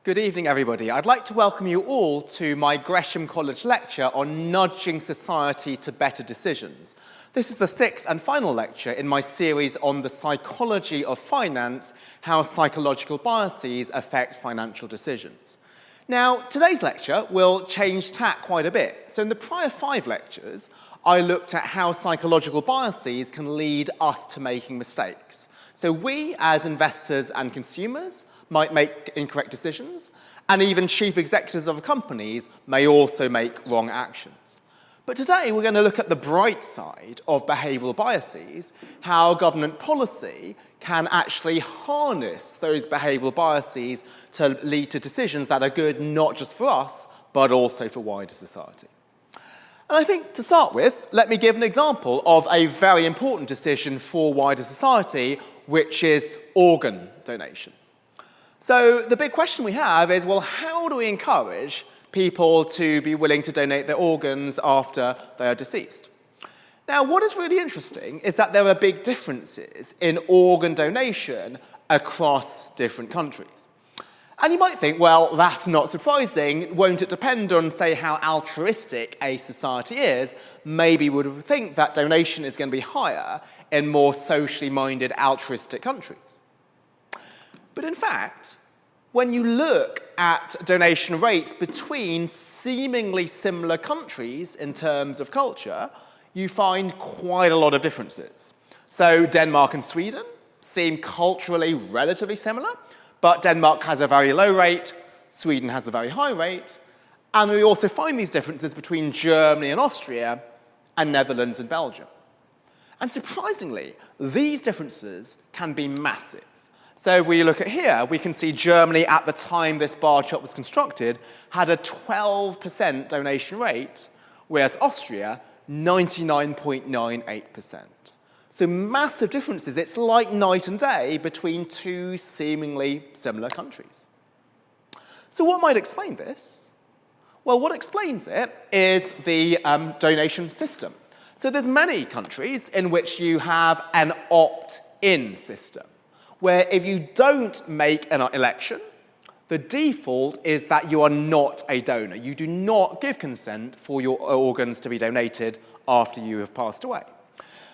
Good evening, everybody. I'd like to welcome you all to my Gresham College lecture on nudging society to better decisions. This is the sixth and final lecture in my series on the psychology of finance, how psychological biases affect financial decisions. Now, today's lecture will change tack quite a bit. So in the prior 5 lectures, I looked at how psychological biases can lead us to making mistakes. So we, as investors and consumers, might make incorrect decisions, and even chief executives of companies may also make wrong actions. But today we're going to look at the bright side of behavioural biases, how government policy can actually harness those behavioural biases to lead to decisions that are good not just for us, but also for wider society. And I think to start with, let me give an example of a very important decision for wider society, which is organ donation. So the big question we have is, well, how do we encourage people to be willing to donate their organs after they are deceased? Now, what is really interesting is that there are big differences in organ donation across different countries. And you might think, well, that's not surprising. Won't it depend on, say, how altruistic a society is? Maybe we would think that donation is going to be higher in more socially minded, altruistic countries. But in fact, when you look at donation rates between seemingly similar countries in terms of culture, you find quite a lot of differences. So Denmark and Sweden seem culturally relatively similar, but Denmark has a very low rate, Sweden has a very high rate, and we also find these differences between Germany and Austria and Netherlands and Belgium. And surprisingly, these differences can be massive. So if we look at here, we can see Germany, at the time this bar chart was constructed, had a 12% donation rate, whereas Austria, 99.98%. So massive differences. It's like night and day between two seemingly similar countries. So what might explain this? Well, what explains it is the donation system. So there's many countries in which you have an opt-in system, where if you don't make an election, the default is that you are not a donor. You do not give consent for your organs to be donated after you have passed away.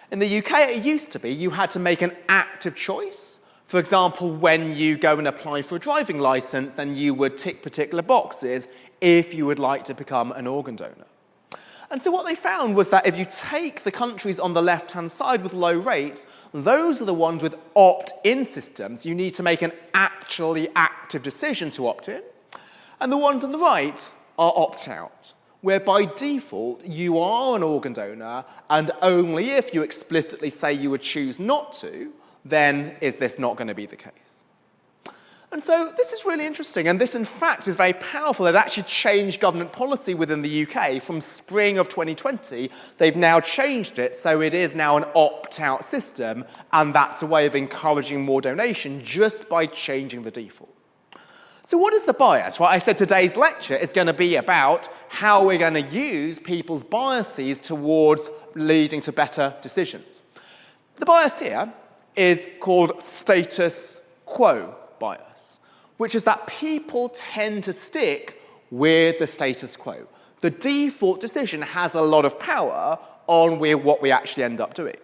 In the UK, it used to be you had to make an active choice. For example, when you go and apply for a driving license, then you would tick particular boxes if you would like to become an organ donor. And so what they found was that if you take the countries on the left-hand side with low rates, those are the ones with opt-in systems. You need to make an actually active decision to opt in. And the ones on the right are opt-out, where by default you are an organ donor, and only if you explicitly say you would choose not to, then is this not going to be the case. And so this is really interesting, and this in fact is very powerful. It actually changed government policy within the UK. From spring of 2020, they've now changed it, so it is now an opt-out system, and that's a way of encouraging more donation just by changing the default. So what is the bias? Well, I said today's lecture is going to be about how we're going to use people's biases towards leading to better decisions. The bias here is called status quo bias, which is that people tend to stick with the status quo. The default decision has a lot of power on what we actually end up doing.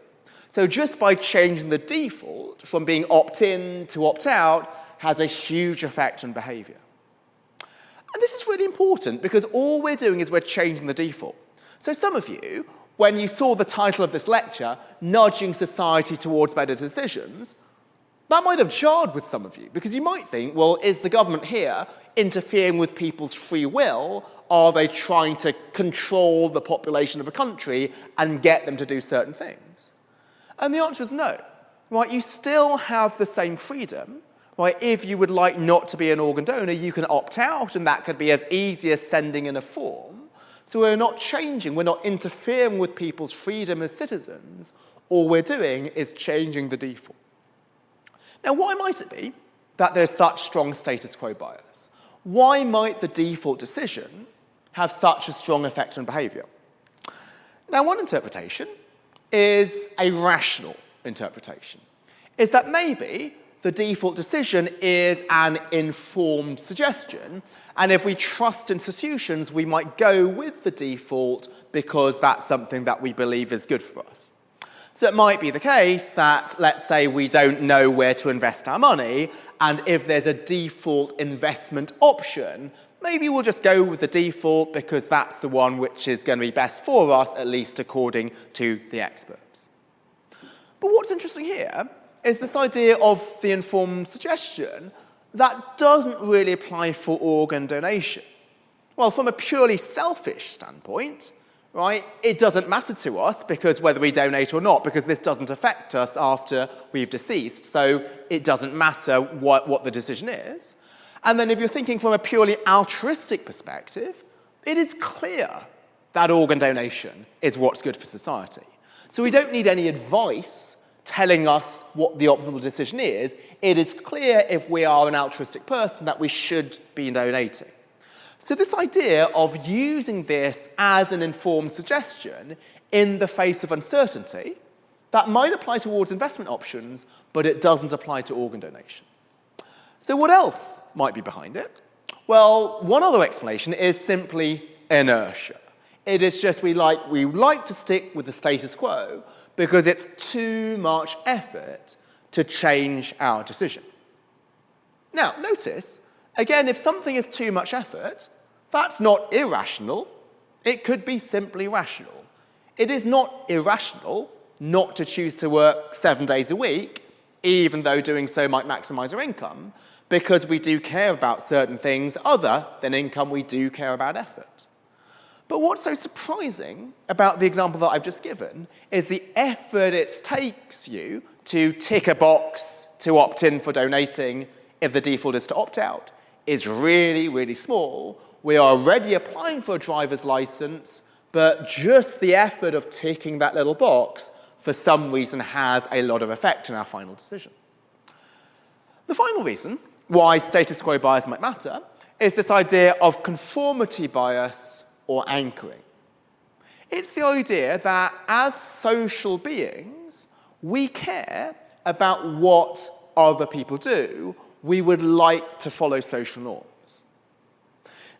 So just by changing the default from being opt-in to opt-out has a huge effect on behaviour. And this is really important because all we're doing is we're changing the default. So some of you, when you saw the title of this lecture, Nudging Society Towards Better Decisions, that might have jarred with some of you, because you might think, well, is the government here interfering with people's free will? Are they trying to control the population of a country and get them to do certain things? And the answer is no. Right? You still have the same freedom. Right? If you would like not to be an organ donor, you can opt out, and that could be as easy as sending in a form. So we're not changing, we're not interfering with people's freedom as citizens. All we're doing is changing the default. Now, why might it be that there's such strong status quo bias? Why might the default decision have such a strong effect on behaviour? Now, one interpretation is a rational interpretation, is that maybe the default decision is an informed suggestion, and if we trust institutions, we might go with the default because that's something that we believe is good for us. So it might be the case that, let's say, we don't know where to invest our money, and if there's a default investment option, maybe we'll just go with the default because that's the one which is going to be best for us, at least according to the experts. But what's interesting here is this idea of the informed suggestion that doesn't really apply for organ donation. Well, from a purely selfish standpoint, right, it doesn't matter to us because whether we donate or not, because this doesn't affect us after we've deceased, so it doesn't matter what the decision is. And then if you're thinking from a purely altruistic perspective, it is clear that organ donation is what's good for society. So we don't need any advice telling us what the optimal decision is. It is clear if we are an altruistic person that we should be donating. So this idea of using this as an informed suggestion in the face of uncertainty, that might apply towards investment options, but it doesn't apply to organ donation. So what else might be behind it? Well, one other explanation is simply inertia. It is just we like to stick with the status quo because it's too much effort to change our decision. Now, notice, again, if something is too much effort, that's not irrational. It could be simply rational. It is not irrational not to choose to work 7 days a week, even though doing so might maximize our income, because we do care about certain things other than income, we do care about effort. But what's so surprising about the example that I've just given is the effort it takes you to tick a box to opt in for donating if the default is to opt out is really, really small. We are already applying for a driver's license, but just the effort of ticking that little box for some reason has a lot of effect on our final decision. The final reason why status quo bias might matter is this idea of conformity bias or anchoring. It's the idea that as social beings, we care about what other people do. We would like to follow social norms.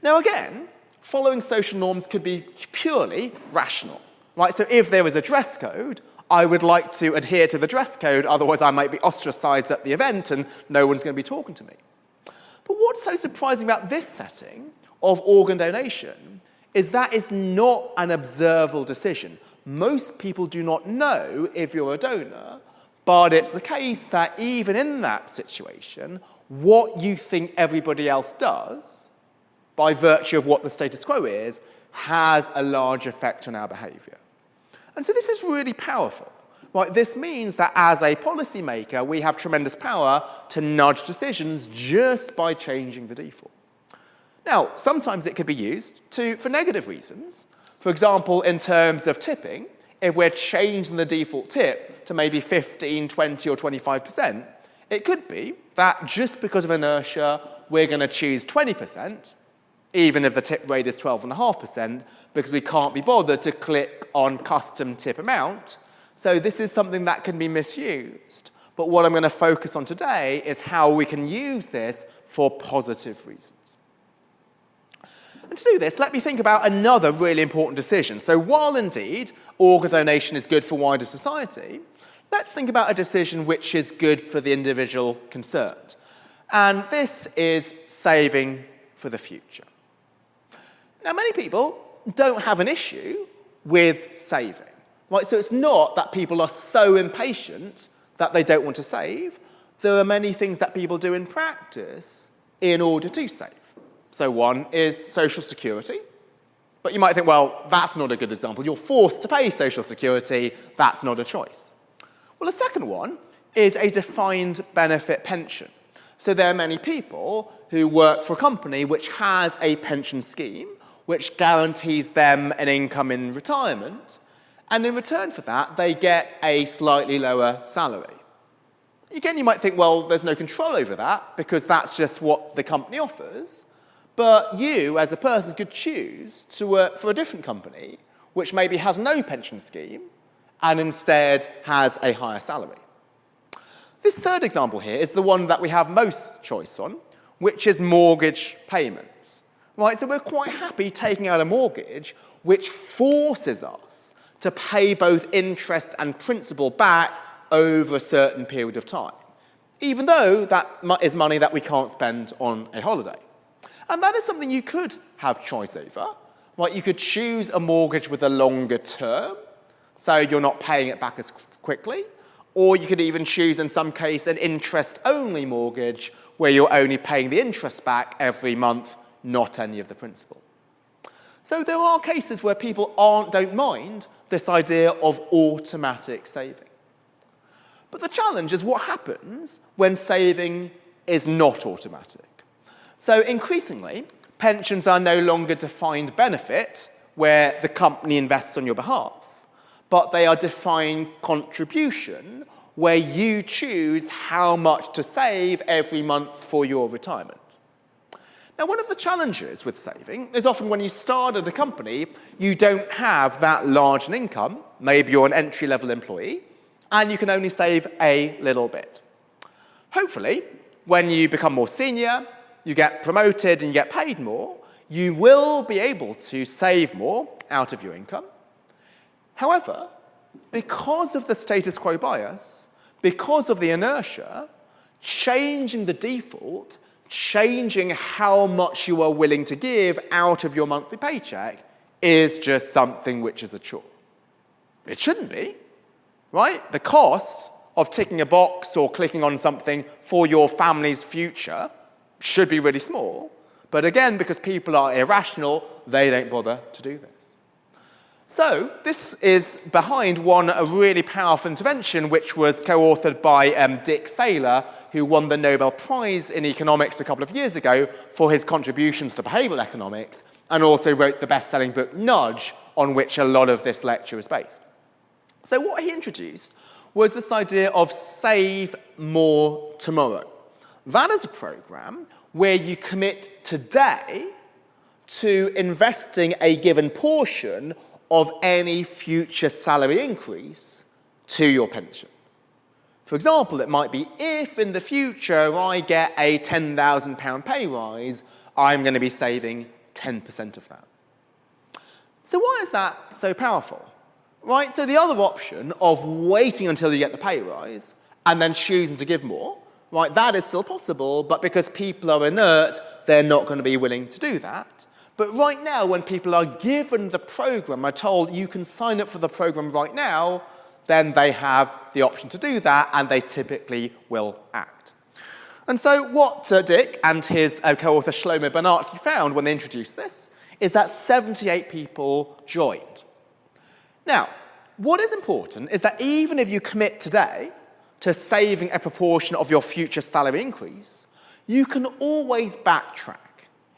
Now again, following social norms could be purely rational, right? So if there was a dress code, I would like to adhere to the dress code, otherwise I might be ostracized at the event and no one's going to be talking to me. But what's so surprising about this setting of organ donation is that it's not an observable decision. Most people do not know if you're a donor, but it's the case that even in that situation, what you think everybody else does, by virtue of what the status quo is, has a large effect on our behavior. And so this is really powerful. Right? This means that as a policymaker, we have tremendous power to nudge decisions just by changing the default. Now, sometimes it could be used for negative reasons. For example, in terms of tipping, if we're changing the default tip to maybe 15, 20, or 25%, it could be that just because of inertia, we're going to choose 20%, even if the tip rate is 12.5%, because we can't be bothered to click on custom tip amount. So this is something that can be misused. But what I'm going to focus on today is how we can use this for positive reasons. And to do this, let me think about another really important decision. So while indeed organ donation is good for wider society, let's think about a decision which is good for the individual concerned. And this is saving for the future. Now, many people don't have an issue with saving. Right? So it's not that people are so impatient that they don't want to save. There are many things that people do in practice in order to save. So one is social security. But you might think, well, that's not a good example. You're forced to pay social security. That's not a choice. Well, the second one is a defined benefit pension. So there are many people who work for a company which has a pension scheme which guarantees them an income in retirement, and in return for that, they get a slightly lower salary. Again, you might think, well, there's no control over that because that's just what the company offers. But you, as a person, could choose to work for a different company which maybe has no pension scheme and instead has a higher salary. This third example here is the one that we have most choice on, which is mortgage payments. Right, so we're quite happy taking out a mortgage which forces us to pay both interest and principal back over a certain period of time, even though that is money that we can't spend on a holiday. And that is something you could have choice over. Right, you could choose a mortgage with a longer term, so you're not paying it back as quickly, or you could even choose, in some case, an interest-only mortgage where you're only paying the interest back every month, not any of the principal. So there are cases where people don't mind this idea of automatic saving. But the challenge is what happens when saving is not automatic. So increasingly, pensions are no longer defined benefit where the company invests on your behalf, but they are defined contribution where you choose how much to save every month for your retirement. Now, one of the challenges with saving is often when you start at a company, you don't have that large an income, maybe you're an entry-level employee, and you can only save a little bit. Hopefully, when you become more senior, you get promoted and you get paid more, you will be able to save more out of your income. However, because of the status quo bias, because of the inertia, changing the default, changing how much you are willing to give out of your monthly paycheck is just something which is a chore. It shouldn't be, right? The cost of ticking a box or clicking on something for your family's future should be really small. But again, because people are irrational, they don't bother to do this. So this is behind a really powerful intervention which was co-authored by Dick Thaler, who won the Nobel Prize in economics a couple of years ago for his contributions to behavioral economics, and also wrote the best-selling book Nudge, on which a lot of this lecture is based. So what he introduced was this idea of Save More Tomorrow. That is a program where you commit today to investing a given portion of any future salary increase to your pension. For example, it might be if in the future I get a £10,000 pay rise, I'm going to be saving 10% of that. So why is that so powerful? Right, so the other option of waiting until you get the pay rise and then choosing to give more, right, that is still possible, but because people are inert, they're not going to be willing to do that. But right now, when people are given the program, are told you can sign up for the program right now, then they have the option to do that, and they typically will act. And so what Dick and his co-author Shlomo Bernartzi found when they introduced this is that 78 people joined. Now, what is important is that even if you commit today to saving a proportion of your future salary increase, you can always backtrack.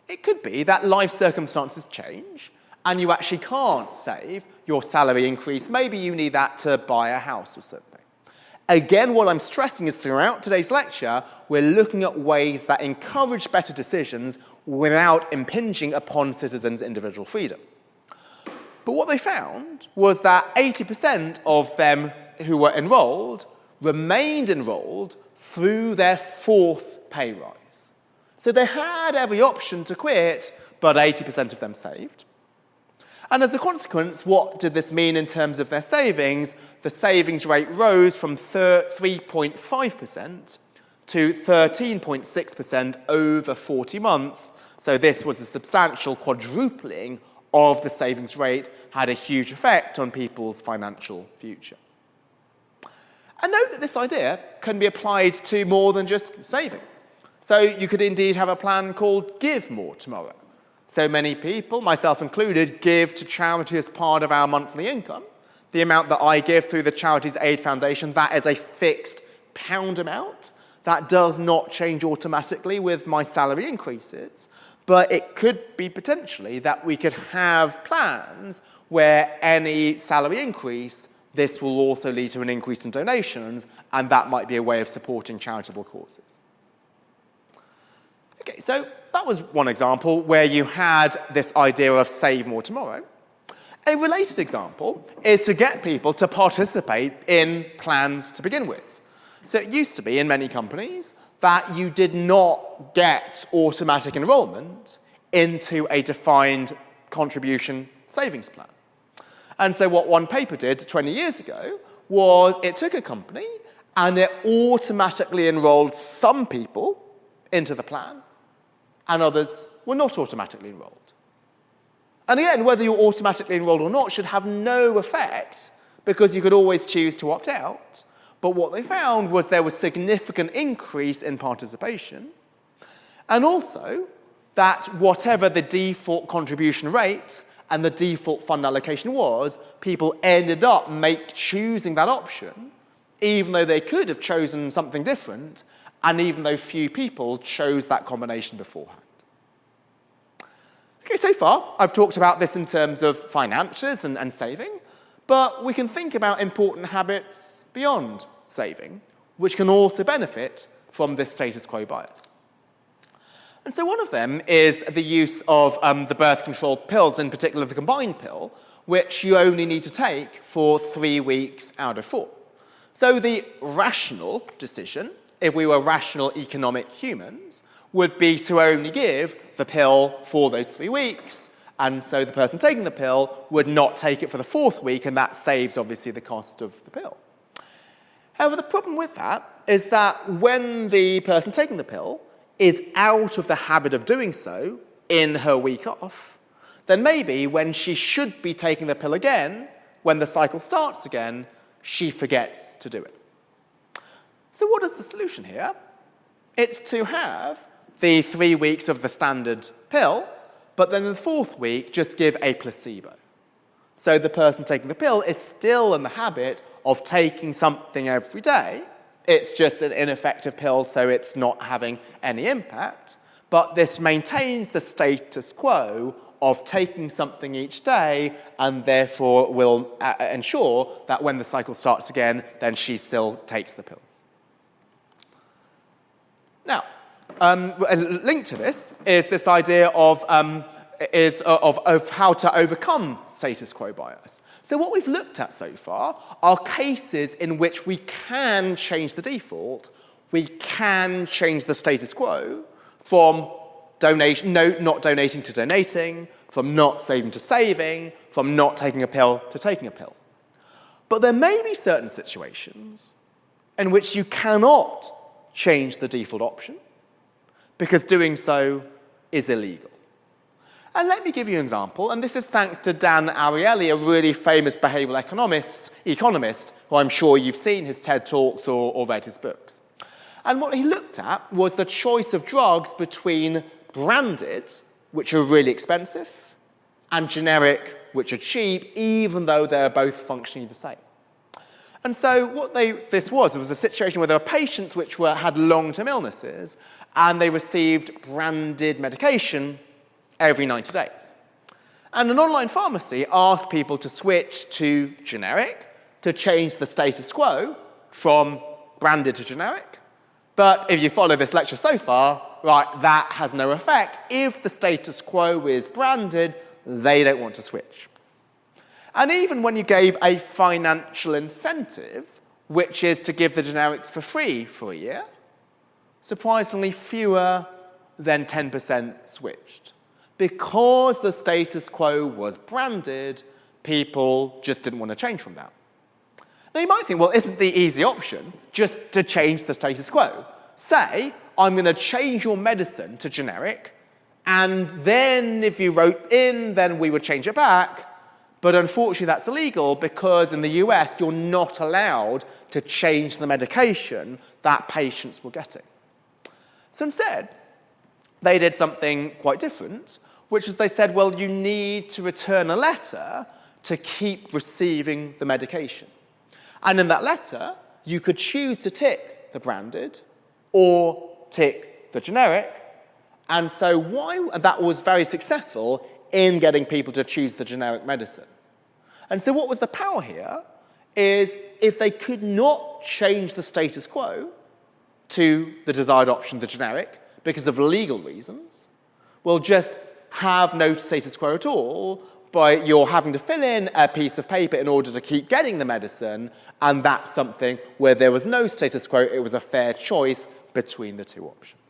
It could be that life circumstances change and you actually can't save your salary increase. Maybe you need that to buy a house or something. Again, what I'm stressing is throughout today's lecture, we're looking at ways that encourage better decisions without impinging upon citizens' individual freedom. But what they found was that 80% of them who were enrolled remained enrolled through their fourth pay rise. So they had every option to quit, but 80% of them saved. And as a consequence, what did this mean in terms of their savings? The savings rate rose from 3.5% to 13.6% over 40 months. So this was a substantial quadrupling of the savings rate, had a huge effect on people's financial future. And note that this idea can be applied to more than just saving. So you could indeed have a plan called Give More Tomorrow. So many people, myself included, give to charity as part of our monthly income. The amount that I give through the Charities Aid Foundation, that is a fixed pound amount. That does not change automatically with my salary increases. But it could be potentially that we could have plans where any salary increase, this will also lead to an increase in donations, and that might be a way of supporting charitable causes. Okay, so that was one example where you had this idea of Save More Tomorrow. A related example is to get people to participate in plans to begin with. So it used to be in many companies that you did not get automatic enrolment into a defined contribution savings plan. And so what one paper did 20 years ago was it took a company and it automatically enrolled some people into the plan, and others were not automatically enrolled. And again, whether you're automatically enrolled or not should have no effect, because you could always choose to opt out. But what they found was there was significant increase in participation, and also that whatever the default contribution rate and the default fund allocation was, people ended up choosing that option, even though they could have chosen something different, and even though few people chose that combination beforehand. Okay, so far I've talked about this in terms of finances and saving, but we can think about important habits beyond saving, which can also benefit from this status quo bias. And so one of them is the use of the birth control pills, in particular the combined pill, which you only need to take for 3 weeks out of 4. So the rational decision, if we were rational economic humans, would be to only give the pill for those 3 weeks, and so the person taking the pill would not take it for the 4th week, and that saves, obviously, the cost of the pill. However, the problem with that is that when the person taking the pill is out of the habit of doing so in her week off, then maybe when she should be taking the pill again, when the cycle starts again, she forgets to do it. So what is the solution here? It's to have the 3 weeks of the standard pill, but then in the 4th week, just give a placebo. So the person taking the pill is still in the habit of taking something every day. It's just an ineffective pill, so it's not having any impact. But this maintains the status quo of taking something each day, and therefore will ensure that when the cycle starts again, then she still takes the pills. Now, a link to this is this idea of how to overcome status quo bias. So what we've looked at so far are cases in which we can change the default, we can change the status quo from not donating to donating, from not saving to saving, from not taking a pill to taking a pill. But there may be certain situations in which you cannot change the default option, because doing so is illegal. And let me give you an example, and this is thanks to Dan Ariely, a really famous behavioral economist, who I'm sure you've seen his TED Talks or read his books. And what he looked at was the choice of drugs between branded, which are really expensive, and generic, which are cheap, even though they're both functionally the same. And so what this was a situation where there were patients which had long-term illnesses, and they received branded medication every 90 days. And an online pharmacy asked people to switch to generic to change the status quo from branded to generic. But if you follow this lecture so far, right, that has no effect. If the status quo is branded, they don't want to switch. And even when you gave a financial incentive, which is to give the generics for free for a year, surprisingly fewer than 10% switched. Because the status quo was branded, people just didn't want to change from that. Now you might think, well, isn't the easy option just to change the status quo? Say, I'm going to change your medicine to generic, and then if you wrote in, then we would change it back. But unfortunately, that's illegal because in the US, you're not allowed to change the medication that patients were getting. So instead, they did something quite different, which is they said, well, you need to return a letter to keep receiving the medication. And in that letter, you could choose to tick the branded or tick the generic. And so that was very successful in getting people to choose the generic medicine. And so what was the power here is if they could not change the status quo to the desired option, the generic, because of legal reasons, well, just have no status quo at all, but you're having to fill in a piece of paper in order to keep getting the medicine, and that's something where there was no status quo, it was a fair choice between the two options.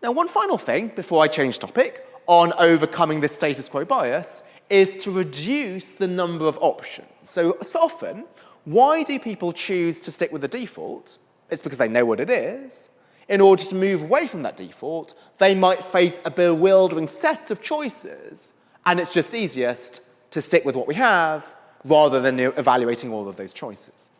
Now, one final thing before I change topic on overcoming this status quo bias is to reduce the number of options. So often, why do people choose to stick with the default? It's because they know what it is. In order to move away from that default, they might face a bewildering set of choices, and it's just easiest to stick with what we have rather than evaluating all of those choices.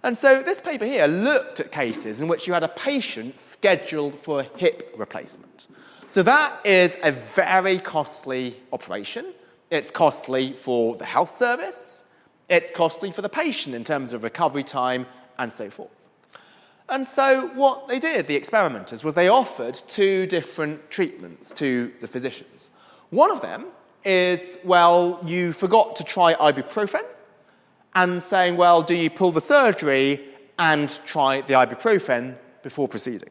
And so this paper here looked at cases in which you had a patient scheduled for a hip replacement. So that is a very costly operation. It's costly for the health service. It's costly for the patient in terms of recovery time and so forth. And so what they did, the experimenters, was they offered two different treatments to the physicians. One of them is, well, you forgot to try ibuprofen, and saying, well, do you pull the surgery and try the ibuprofen before proceeding?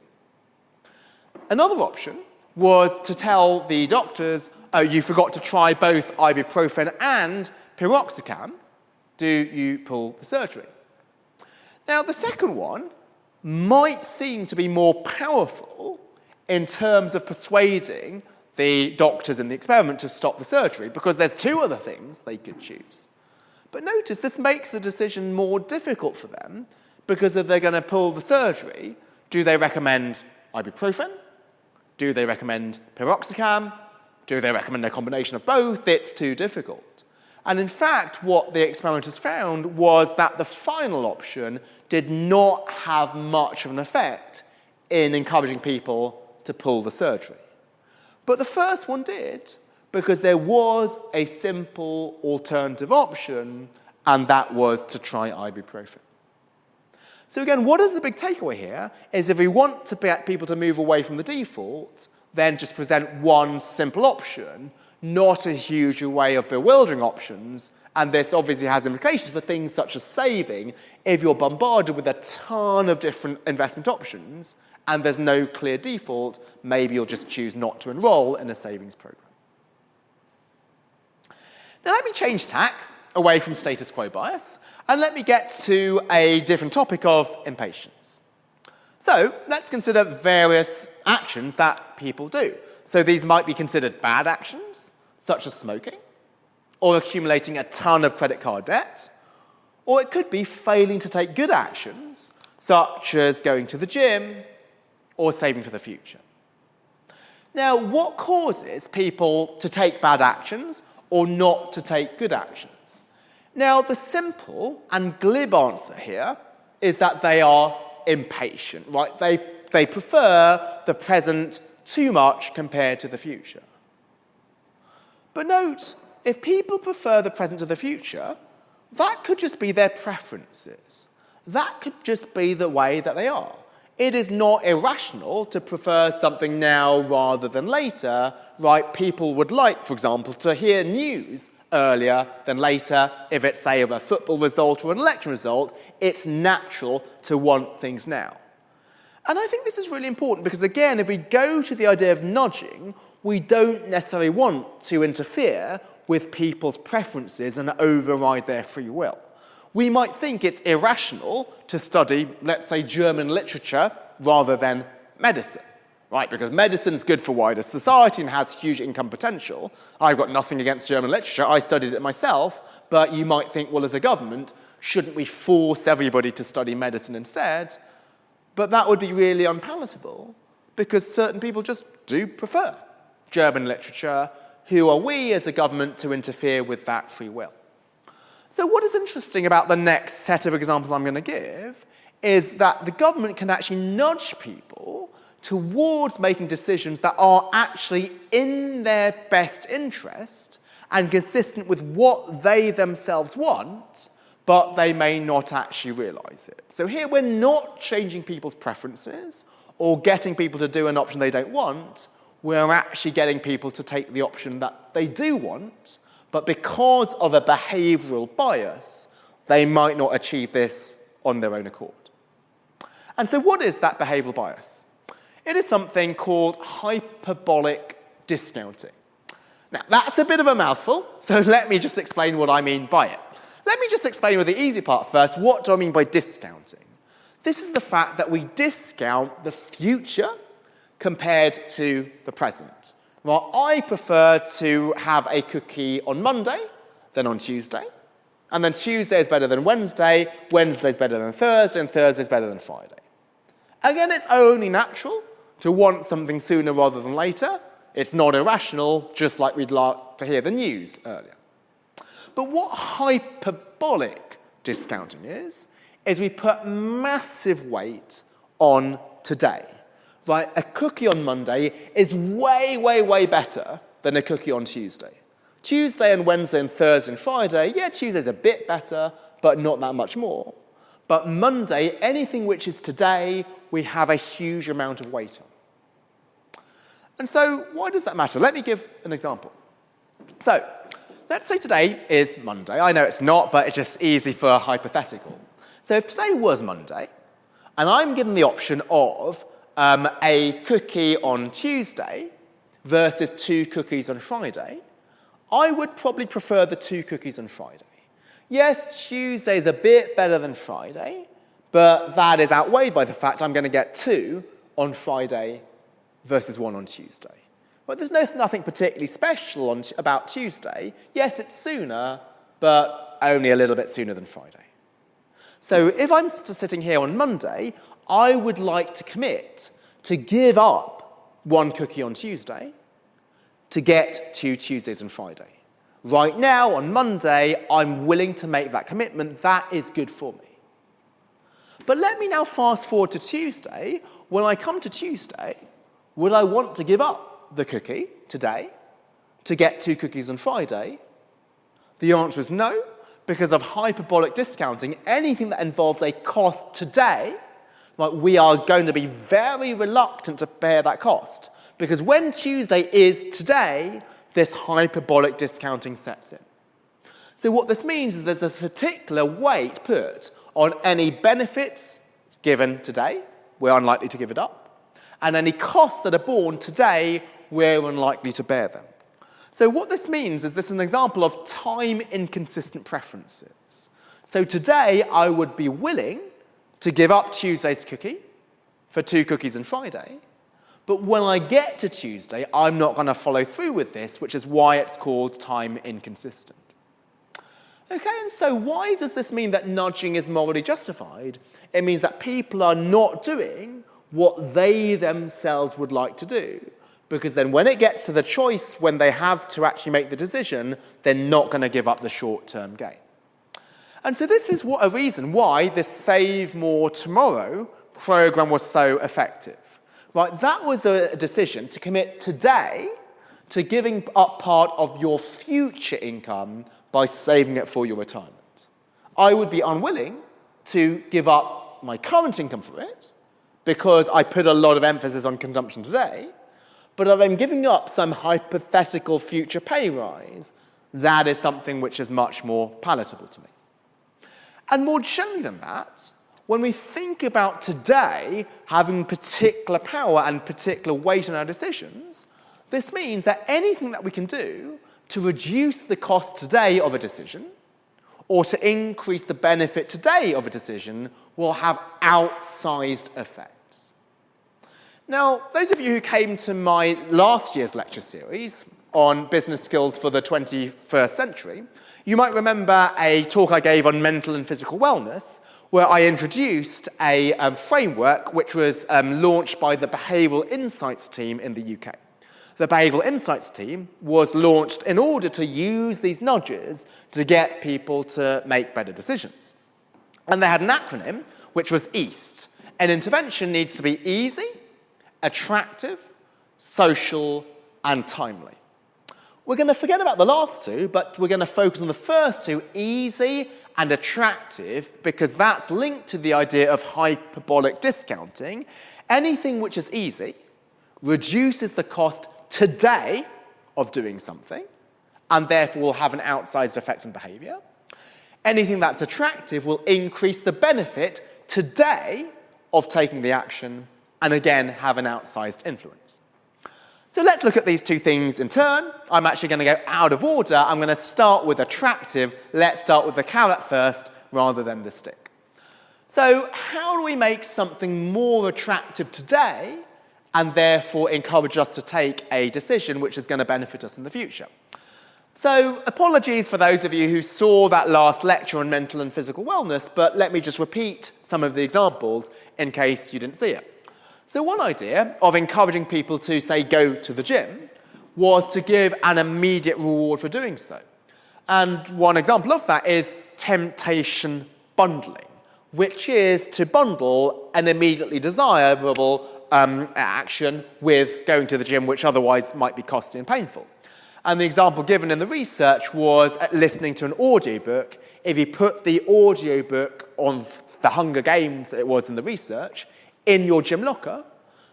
Another option was to tell the doctors, oh, you forgot to try both ibuprofen and piroxicam. Do you pull the surgery? Now, the second one might seem to be more powerful in terms of persuading the doctors in the experiment to stop the surgery, because there's two other things they could choose. But notice this makes the decision more difficult for them, because if they're going to pull the surgery, do they recommend ibuprofen? Do they recommend piroxicam? Do they recommend a combination of both? It's too difficult. And in fact, what the experimenters found was that the final option did not have much of an effect in encouraging people to pull the surgery. But the first one did, because there was a simple alternative option, and that was to try ibuprofen. So again, what is the big takeaway here is if we want to get people to move away from the default, then just present one simple option, not a huge array of bewildering options, and this obviously has implications for things such as saving. If you're bombarded with a ton of different investment options and there's no clear default, maybe you'll just choose not to enroll in a savings program. Now let me change tack away from status quo bias, and let me get to a different topic of impatience. So let's consider various actions that people do. So these might be considered bad actions, such as smoking, or accumulating a ton of credit card debt, or it could be failing to take good actions, such as going to the gym or saving for the future. Now, what causes people to take bad actions or not to take good actions? Now, the simple and glib answer here is that they are impatient, right? They prefer the present too much compared to the future. But note, if people prefer the present to the future, that could just be their preferences. That could just be the way that they are. It is not irrational to prefer something now rather than later, right? People would like, for example, to hear news earlier than later. If it's, say, of a football result or an election result, it's natural to want things now. And I think this is really important because, again, if we go to the idea of nudging, we don't necessarily want to interfere with people's preferences and override their free will. We might think it's irrational to study, let's say, German literature rather than medicine, right? Because medicine is good for wider society and has huge income potential. I've got nothing against German literature. I studied it myself. But you might think, well, as a government, shouldn't we force everybody to study medicine instead? But that would be really unpalatable because certain people just do prefer German literature. Who are we as a government to interfere with that free will? So what is interesting about the next set of examples I'm going to give is that the government can actually nudge people towards making decisions that are actually in their best interest and consistent with what they themselves want, but they may not actually realize it. So here we're not changing people's preferences or getting people to do an option they don't want. We're actually getting people to take the option that they do want, but because of a behavioral bias, they might not achieve this on their own accord. And so what is that behavioral bias? It is something called hyperbolic discounting. Now, that's a bit of a mouthful, so let me just explain what I mean by it. Let me just explain with the easy part first. What do I mean by discounting? This is the fact that we discount the future compared to the present. Well, I prefer to have a cookie on Monday than on Tuesday. And then Tuesday is better than Wednesday, Wednesday is better than Thursday, and Thursday is better than Friday. Again, it's only natural to want something sooner rather than later. It's not irrational, just like we'd like to hear the news earlier. But what hyperbolic discounting is we put massive weight on today. Right? A cookie on Monday is way, way, way better than a cookie on Tuesday. Tuesday and Wednesday and Thursday and Friday, yeah, Tuesday's a bit better, but not that much more. But Monday, anything which is today, we have a huge amount of weight on. And so why does that matter? Let me give an example. So let's say today is Monday. I know it's not, but it's just easy for a hypothetical. So if today was Monday, and I'm given the option of a cookie on Tuesday versus 2 cookies on Friday, I would probably prefer the 2 cookies on Friday. Yes, Tuesday is a bit better than Friday, but that is outweighed by the fact I'm going to get 2 on Friday versus 1 on Tuesday. But there's nothing particularly special about Tuesday. Yes, it's sooner, but only a little bit sooner than Friday. So if I'm sitting here on Monday, I would like to commit to give up 1 cookie on Tuesday to get 2 Tuesdays and Friday. Right now, on Monday, I'm willing to make that commitment. That is good for me. But let me now fast forward to Tuesday. When I come to Tuesday, would I want to give up the cookie today to get 2 cookies on Friday? The answer is no, because of hyperbolic discounting. Anything that involves a cost today, like we are going to be very reluctant to bear that cost. Because when Tuesday is today, this hyperbolic discounting sets in. So what this means is there's a particular weight put on any benefits given today, we're unlikely to give it up, and any costs that are borne today, we're unlikely to bear them. So what this means is this is an example of time-inconsistent preferences. So today, I would be willing to give up Tuesday's cookie for 2 cookies on Friday, but when I get to Tuesday, I'm not going to follow through with this, which is why it's called time inconsistent. Okay, and so why does this mean that nudging is morally justified? It means that people are not doing what they themselves would like to do, because then when it gets to the choice, when they have to actually make the decision, they're not going to give up the short-term gain. And so this is a reason why this Save More Tomorrow program was so effective. Right, that was a decision to commit today to giving up part of your future income by saving it for your retirement. I would be unwilling to give up my current income for it because I put a lot of emphasis on consumption today, but if I'm giving up some hypothetical future pay rise, that is something which is much more palatable to me. And more generally than that, when we think about today having particular power and particular weight in our decisions, this means that anything that we can do to reduce the cost today of a decision or to increase the benefit today of a decision will have outsized effects. Now, those of you who came to my last year's lecture series on business skills for the 21st century, you might remember a talk I gave on mental and physical wellness, where I introduced a framework which was launched by the Behavioural Insights team in the UK. The Behavioural Insights team was launched in order to use these nudges to get people to make better decisions. And they had an acronym, which was EAST. An intervention needs to be easy, attractive, social, and timely. We're going to forget about the last 2, but we're going to focus on the first 2, easy and attractive, because that's linked to the idea of hyperbolic discounting. Anything which is easy reduces the cost today of doing something, and therefore will have an outsized effect on behaviour. Anything that's attractive will increase the benefit today of taking the action, and again have an outsized influence. So let's look at these two things in turn. I'm actually going to go out of order. I'm going to start with attractive. Let's start with the carrot first rather than the stick. So how do we make something more attractive today and therefore encourage us to take a decision which is going to benefit us in the future? So apologies for those of you who saw that last lecture on mental and physical wellness, but let me just repeat some of the examples in case you didn't see it. So one idea of encouraging people to, say, go to the gym was to give an immediate reward for doing so. And one example of that is temptation bundling, which is to bundle an immediately desirable action with going to the gym, which otherwise might be costly and painful. And the example given in the research was listening to an audiobook. If you put the audiobook on the Hunger Games that it was in the research in your gym locker,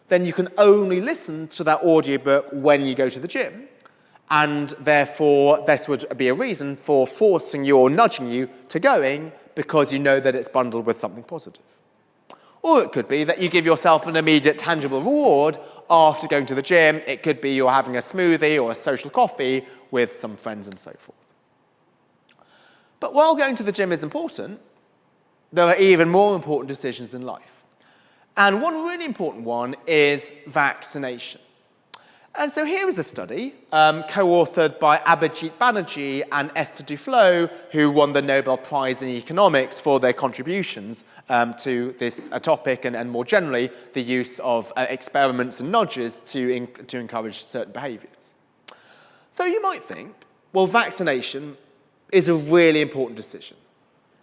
then you can only listen to that audiobook when you go to the gym. And therefore, this would be a reason for forcing you or nudging you to going because you know that it's bundled with something positive. Or it could be that you give yourself an immediate tangible reward after going to the gym. It could be you're having a smoothie or a social coffee with some friends and so forth. But while going to the gym is important, there are even more important decisions in life. And one really important one is vaccination. And so here is a study co-authored by Abhijit Banerjee and Esther Duflo, who won the Nobel Prize in Economics for their contributions to this topic and more generally the use of experiments and nudges to encourage certain behaviours. So you might think, well, vaccination is a really important decision.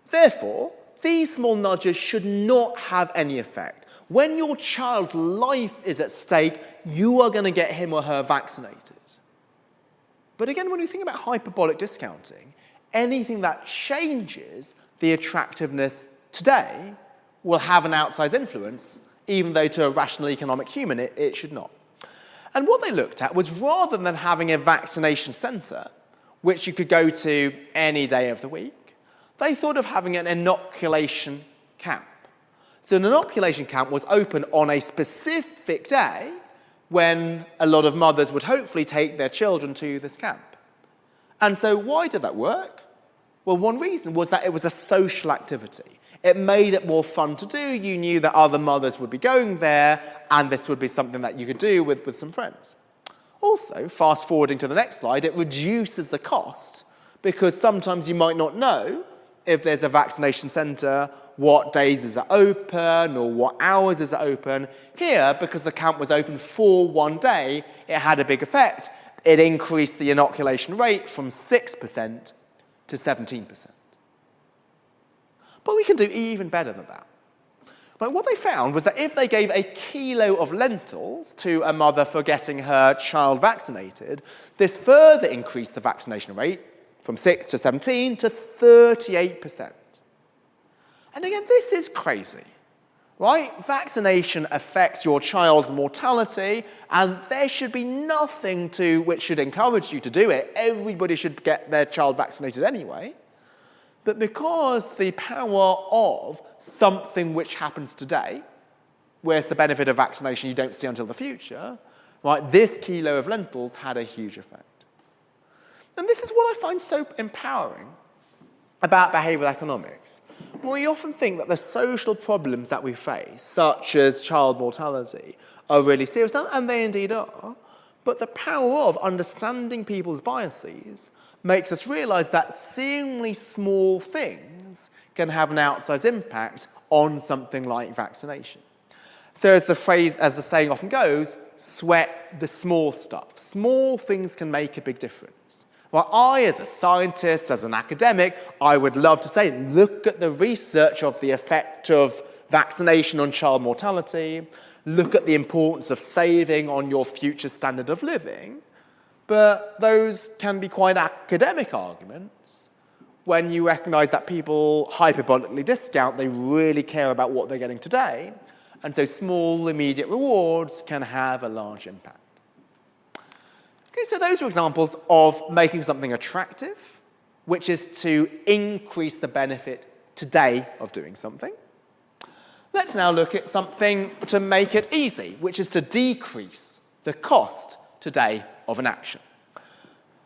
Therefore, these small nudges should not have any effect. When your child's life is at stake, you are going to get him or her vaccinated. But again, when we think about hyperbolic discounting, anything that changes the attractiveness today will have an outsized influence, even though to a rational economic human it should not. And what they looked at was rather than having a vaccination centre, which you could go to any day of the week, they thought of having an inoculation camp. So an inoculation camp was open on a specific day when a lot of mothers would hopefully take their children to this camp. And so why did that work? Well, one reason was that it was a social activity. It made it more fun to do. You knew that other mothers would be going there, and this would be something that you could do with some friends. Also, fast forwarding to the next slide, it reduces the cost because sometimes you might not know if there's a vaccination centre, what days is it open or what hours is it open. Here, because the camp was open for one day, it had a big effect. It increased the inoculation rate from 6% to 17%. But we can do even better than that. Like what they found was that if they gave a kilo of lentils to a mother for getting her child vaccinated, this further increased the vaccination rate from 6 to 17 to 38%. And again, this is crazy, right? Vaccination affects your child's mortality, and there should be nothing which should encourage you to do it. Everybody should get their child vaccinated anyway. But because the power of something which happens today, where's the benefit of vaccination you don't see until the future, right? This kilo of lentils had a huge effect. And this is what I find so empowering about behavioural economics. We often think that the social problems that we face, such as child mortality, are really serious, and they indeed are. But the power of understanding people's biases makes us realise that seemingly small things can have an outsized impact on something like vaccination. So as the saying often goes, sweat the small stuff. Small things can make a big difference. Well, I, as a scientist, as an academic, I would love to say, look at the research of the effect of vaccination on child mortality, look at the importance of saving on your future standard of living, but those can be quite academic arguments when you recognise that people hyperbolically discount, they really care about what they're getting today, and so small immediate rewards can have a large impact. Okay, so those are examples of making something attractive, which is to increase the benefit today of doing something. Let's now look at something to make it easy, which is to decrease the cost today of an action.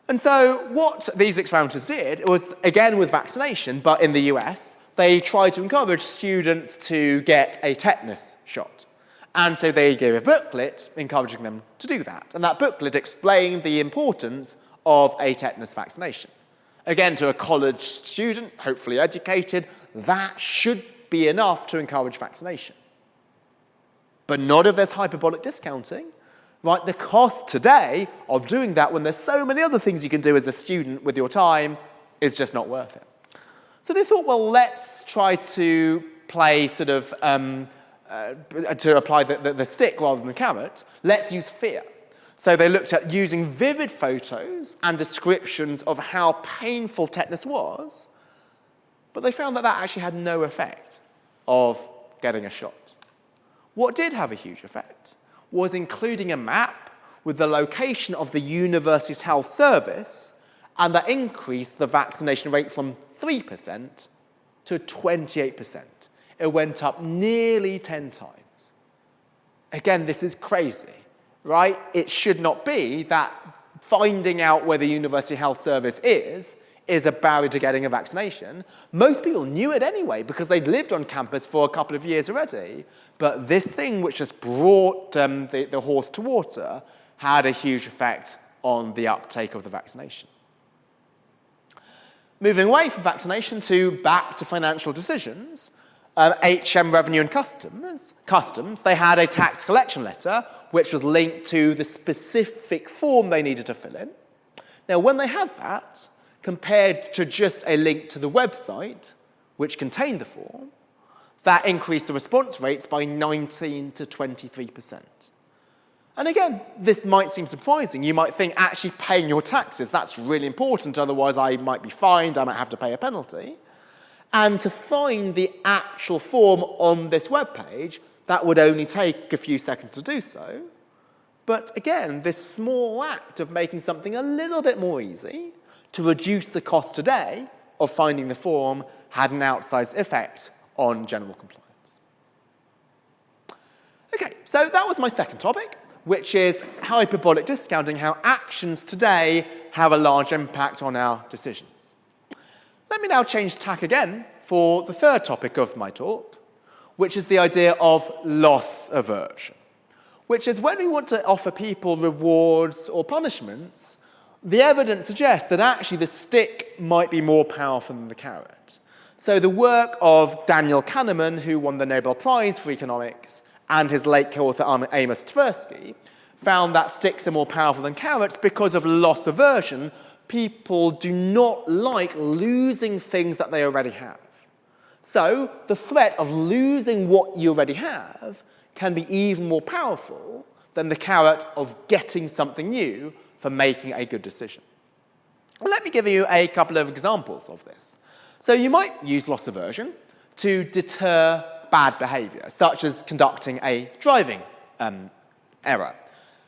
And so what these experimenters did was, again with vaccination, but in the US, they tried to encourage students to get a tetanus shot. And so they gave a booklet encouraging them to do that. And that booklet explained the importance of a tetanus vaccination. Again, to a college student, hopefully educated, that should be enough to encourage vaccination. But not if there's hyperbolic discounting. Right, the cost today of doing that when there's so many other things you can do as a student with your time is just not worth it. So they thought, well, let's try to play sort of, to apply the stick rather than the carrot. Let's use fear. So they looked at using vivid photos and descriptions of how painful tetanus was, but they found that that actually had no effect of getting a shot. What did have a huge effect was including a map with the location of the university's health service, and that increased the vaccination rate from 3% to 28%. It went up nearly 10 times. Again, this is crazy, right? It should not be that finding out where the university health service is a barrier to getting a vaccination. Most people knew it anyway because they'd lived on campus for a couple of years already. But this thing which just brought the horse to water had a huge effect on the uptake of the vaccination. Moving away from vaccination back to financial decisions, HM Revenue and Customs, they had a tax collection letter which was linked to the specific form they needed to fill in. Now, when they had that, compared to just a link to the website, which contained the form, that increased the response rates by 19 to 23%. And again, this might seem surprising. You might think actually paying your taxes, that's really important, otherwise I might be fined, I might have to pay a penalty. And to find the actual form on this webpage, that would only take a few seconds to do so. But again, this small act of making something a little bit more easy to reduce the cost today of finding the form had an outsized effect on general compliance. Okay, so that was my second topic, which is hyperbolic discounting, how actions today have a large impact on our decisions. Let me now change tack again for the third topic of my talk, which is the idea of loss aversion, which is when we want to offer people rewards or punishments, the evidence suggests that actually the stick might be more powerful than the carrot. So the work of Daniel Kahneman, who won the Nobel Prize for economics, and his late co-author Amos Tversky, found that sticks are more powerful than carrots because of loss aversion. People do not like losing things that they already have. So the threat of losing what you already have can be even more powerful than the carrot of getting something new for making a good decision. Well, let me give you a couple of examples of this. So you might use loss aversion to deter bad behavior, such as conducting a driving error.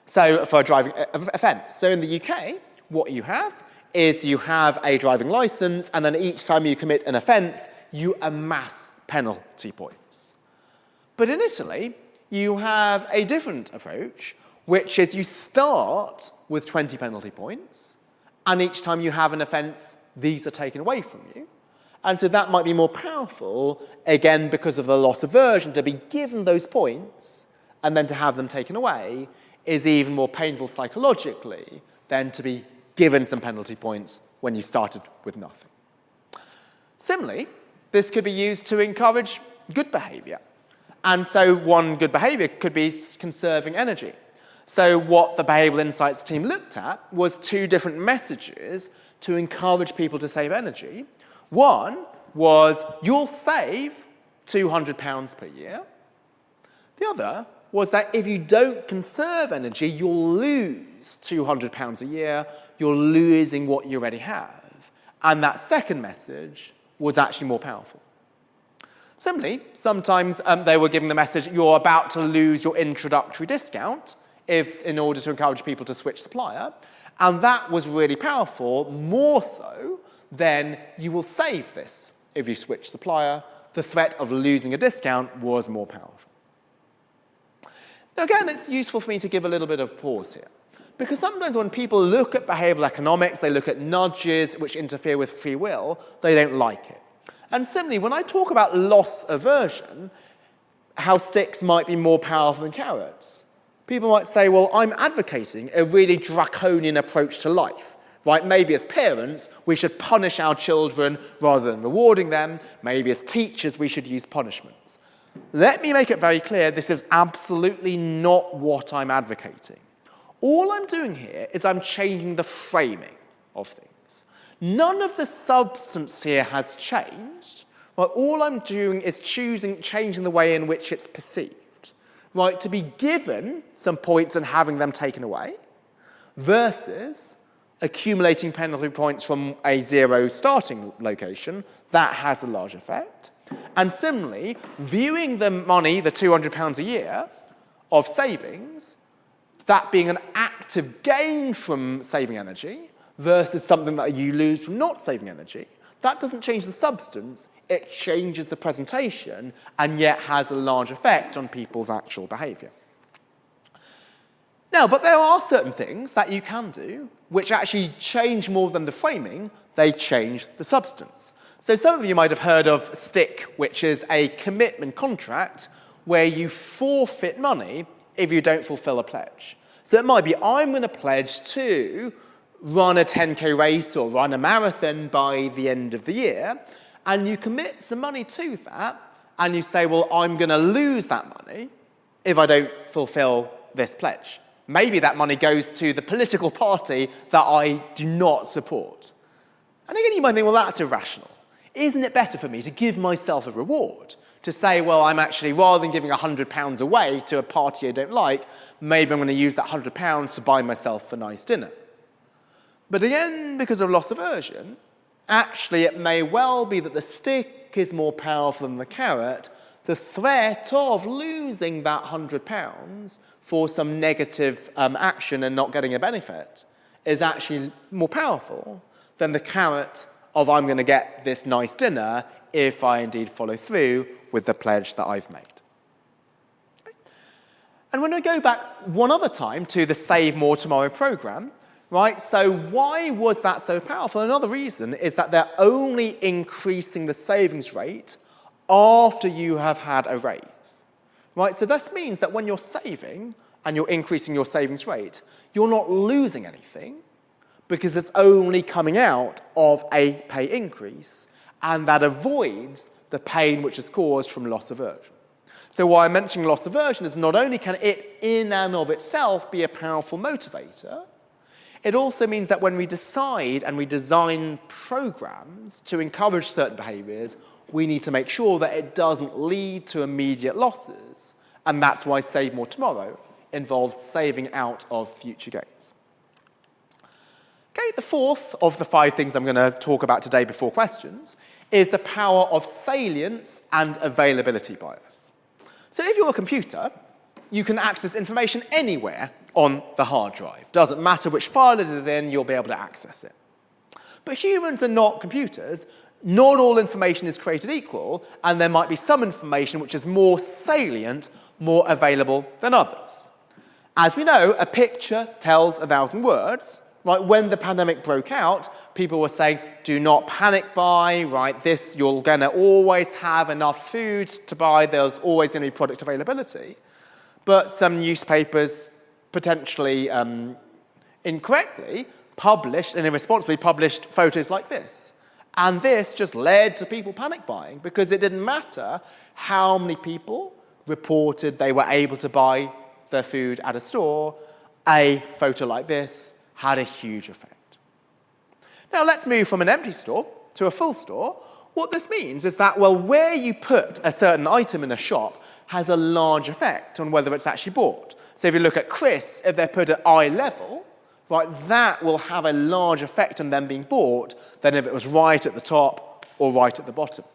So for a driving offence. So in the UK, what you have is you have a driving licence, and then each time you commit an offence, you amass penalty points. But in Italy, you have a different approach, which is you start with 20 penalty points, and each time you have an offence, these are taken away from you. And so that might be more powerful, again, because of the loss aversion, to be given those points, and then to have them taken away is even more painful psychologically than to be given some penalty points when you started with nothing. Similarly, this could be used to encourage good behaviour. And so one good behaviour could be conserving energy. So what the Behavioural Insights team looked at was two different messages to encourage people to save energy. One was, you'll save £200 per year. The other was that if you don't conserve energy, you'll lose £200 a year. You're losing what you already have. And that second message was actually more powerful. Similarly, sometimes they were giving the message, you're about to lose your introductory discount in order to encourage people to switch supplier. And that was really powerful, more so than you will save this if you switch supplier. The threat of losing a discount was more powerful. Now again, it's useful for me to give a little bit of pause here, Because sometimes when people look at behavioral economics, they look at nudges which interfere with free will, they don't like it. And similarly, when I talk about loss aversion, how sticks might be more powerful than carrots, people might say, well, I'm advocating a really draconian approach to life. Right? Maybe as parents, we should punish our children rather than rewarding them. Maybe as teachers, we should use punishments. Let me make it very clear, this is absolutely not what I'm advocating. All I'm doing here is I'm changing the framing of things. None of the substance here has changed. Right? All I'm doing is changing the way in which it's perceived. Right? To be given some points and having them taken away versus accumulating penalty points from a zero starting location, that has a large effect. And similarly, viewing the money, the £200 a year of savings, that being an active gain from saving energy versus something that you lose from not saving energy, that doesn't change the substance, it changes the presentation and yet has a large effect on people's actual behaviour. Now, but there are certain things that you can do which actually change more than the framing, they change the substance. So some of you might have heard of STIC, which is a commitment contract where you forfeit money if you don't fulfill a pledge. So it might be, I'm going to pledge to run a 10K race or run a marathon by the end of the year, and you commit some money to that, and you say, well, I'm going to lose that money if I don't fulfill this pledge. Maybe that money goes to the political party that I do not support. And again, you might think, well, that's irrational. Isn't it better for me to give myself a reward? To say, well, I'm actually, rather than giving £100 away to a party I don't like, maybe I'm going to use that £100 to buy myself a nice dinner. But again, because of loss aversion, actually it may well be that the stick is more powerful than the carrot. The threat of losing that £100 for some negative action and not getting a benefit is actually more powerful than the carrot of I'm going to get this nice dinner if I indeed follow through with the pledge that I've made. And when I go back one other time to the Save More Tomorrow program, right, so why was that so powerful? Another reason is that they're only increasing the savings rate after you have had a raise. Right, so this means that when you're saving and you're increasing your savings rate, you're not losing anything because it's only coming out of a pay increase, and that avoids the pain which is caused from loss aversion. So why I'm mentioning loss aversion is not only can it in and of itself be a powerful motivator, it also means that when we decide and we design programs to encourage certain behaviours, we need to make sure that it doesn't lead to immediate losses. And that's why Save More Tomorrow involves saving out of future gains. Okay, the fourth of the 5 things I'm going to talk about today before questions is the power of salience and availability bias. So if you're a computer, you can access information anywhere on the hard drive. Doesn't matter which file it is in, you'll be able to access it. But humans are not computers. Not all information is created equal, and there might be some information which is more salient, more available than others. As we know, a picture tells 1,000 words. Right, when the pandemic broke out, people were saying, do not panic buy, right, you're going to always have enough food to buy, there's always going to be product availability. But some newspapers potentially incorrectly published and irresponsibly published photos like this. And this just led to people panic buying because it didn't matter how many people reported they were able to buy their food at a store. A photo like this had a huge effect. Now let's move from an empty store to a full store. What this means is that, well, where you put a certain item in a shop has a large effect on whether it's actually bought. So if you look at crisps, if they're put at eye level, right, that will have a large effect on them being bought than if it was right at the top or right at the bottom.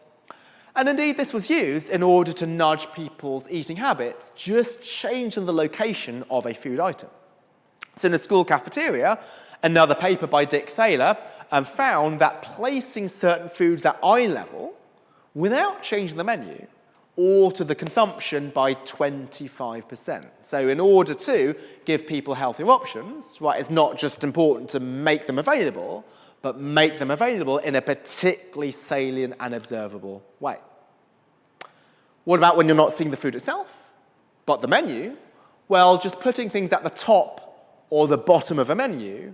And indeed, this was used in order to nudge people's eating habits, just changing the location of a food item. So in a school cafeteria, another paper by Dick Thaler found that placing certain foods at eye level without changing the menu alter the consumption by 25%. So in order to give people healthier options, right, it's not just important to make them available, but make them available in a particularly salient and observable way. What about when you're not seeing the food itself, but the menu? Well, just putting things at the top or the bottom of a menu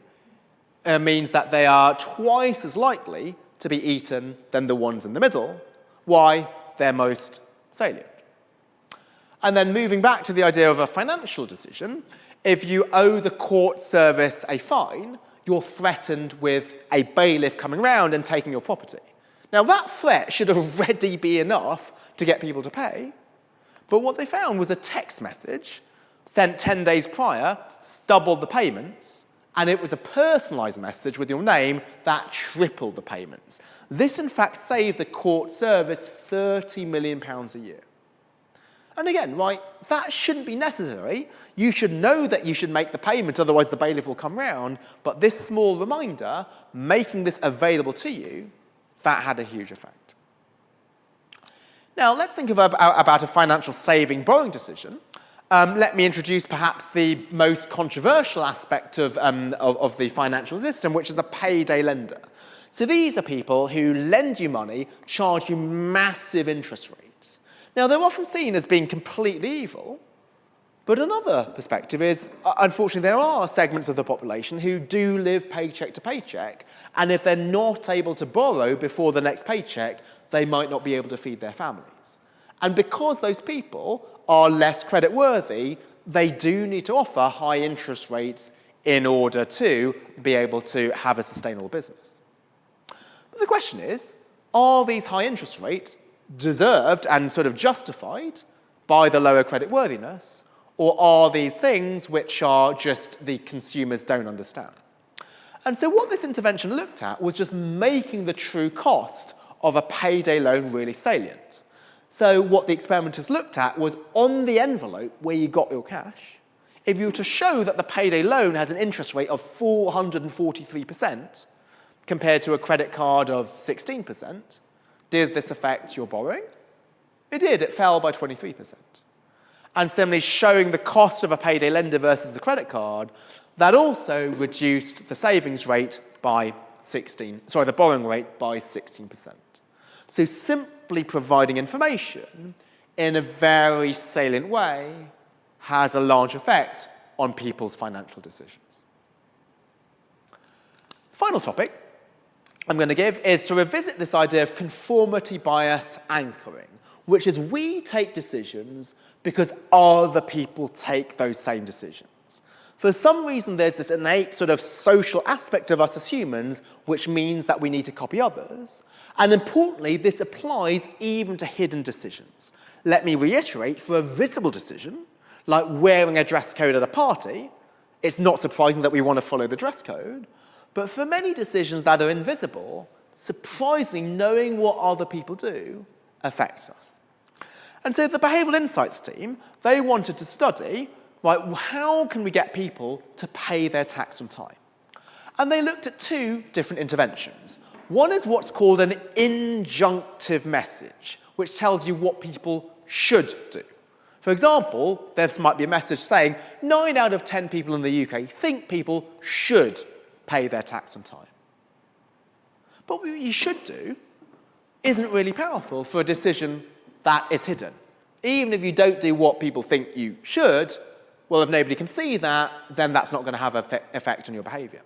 means that they are twice as likely to be eaten than the ones in the middle. Why? They're most salient. And then moving back to the idea of a financial decision, if you owe the court service a fine, you're threatened with a bailiff coming round and taking your property. Now, that threat should already be enough to get people to pay, but what they found was a text message sent 10 days prior, doubled the payments, and it was a personalised message with your name that tripled the payments. This, in fact, saved the court service £30 million a year. And again, right, that shouldn't be necessary. You should know that you should make the payment, otherwise the bailiff will come round. But this small reminder, making this available to you, that had a huge effect. Now, let's think about a financial saving borrowing decision. Let me introduce perhaps the most controversial aspect of the financial system, which is a payday lender. So these are people who lend you money, charge you massive interest rates. Now, they're often seen as being completely evil, but another perspective is, unfortunately, there are segments of the population who do live paycheck to paycheck, and if they're not able to borrow before the next paycheck, they might not be able to feed their families. And because those people are less creditworthy, they do need to offer high interest rates in order to be able to have a sustainable business. But the question is, are these high interest rates deserved and sort of justified by the lower creditworthiness, or are these things which are just the consumers don't understand? And so what this intervention looked at was just making the true cost of a payday loan really salient. So what the experimenters looked at was on the envelope where you got your cash, if you were to show that the payday loan has an interest rate of 443% compared to a credit card of 16%, did this affect your borrowing? It did. It fell by 23%. And similarly, showing the cost of a payday lender versus the credit card, that also reduced the savings rate by the borrowing rate by 16%. So simply providing information in a very salient way has a large effect on people's financial decisions. The final topic I'm going to give is to revisit this idea of conformity bias anchoring, which is we take decisions because other people take those same decisions. For some reason, there's this innate sort of social aspect of us as humans, which means that we need to copy others. And importantly, this applies even to hidden decisions. Let me reiterate, for a visible decision, like wearing a dress code at a party, it's not surprising that we want to follow the dress code. But for many decisions that are invisible, surprisingly, knowing what other people do affects us. And so the behavioural insights team, they wanted to study, right, how can we get people to pay their tax on time? And they looked at two different interventions. One is what's called an injunctive message, which tells you what people should do. For example, there might be a message saying 9 out of 10 people in the UK think people should pay their tax on time. But what you should do isn't really powerful for a decision that is hidden. Even if you don't do what people think you should, well, if nobody can see that, then that's not going to have an effect on your behaviour.